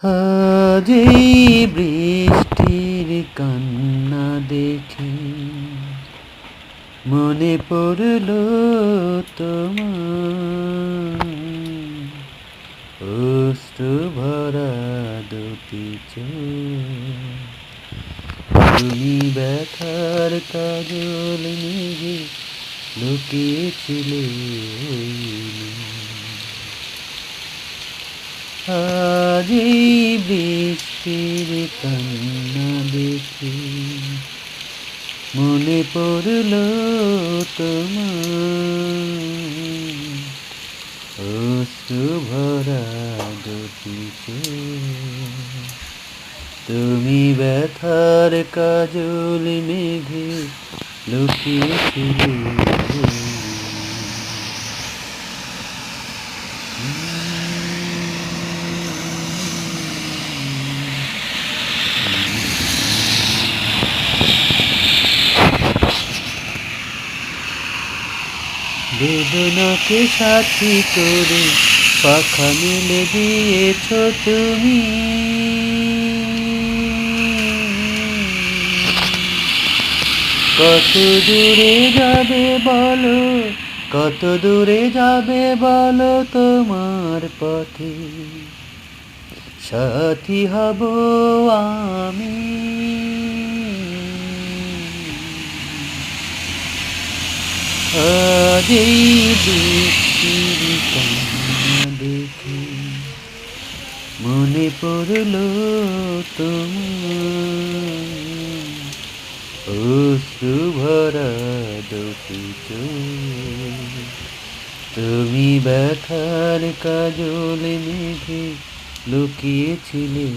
আজ এই বৃষ্টির কান্না দেখে মনে পড়ল তোমার অশ্রু ভরা দুটি চোখ। তুমি ব্যথার কাজল মেঘে লুকিয়েছিলে ওই আজ এই বৃষ্টির কান্না দেখে মনে পড়ল তোমার অশ্রু ভরা দুটি চোখ। তুমি ব্যথার কাজল মেঘে লুকিয়েছিলে বেদনাকে সাথী করে পাখা মেলে দিয়েছ তুমি। কত দূরে যাবে বলো, কত দূরে যাবে বলো তোমার পথে সাথী হব আমি। আজ এই বৃষ্টির কান্না দেখে মনে পড়ল তোমার অশ্রু ভরা দুটি চোখ। তুমি ব্যথার কাজল মেঘে লুকিয়েছিলে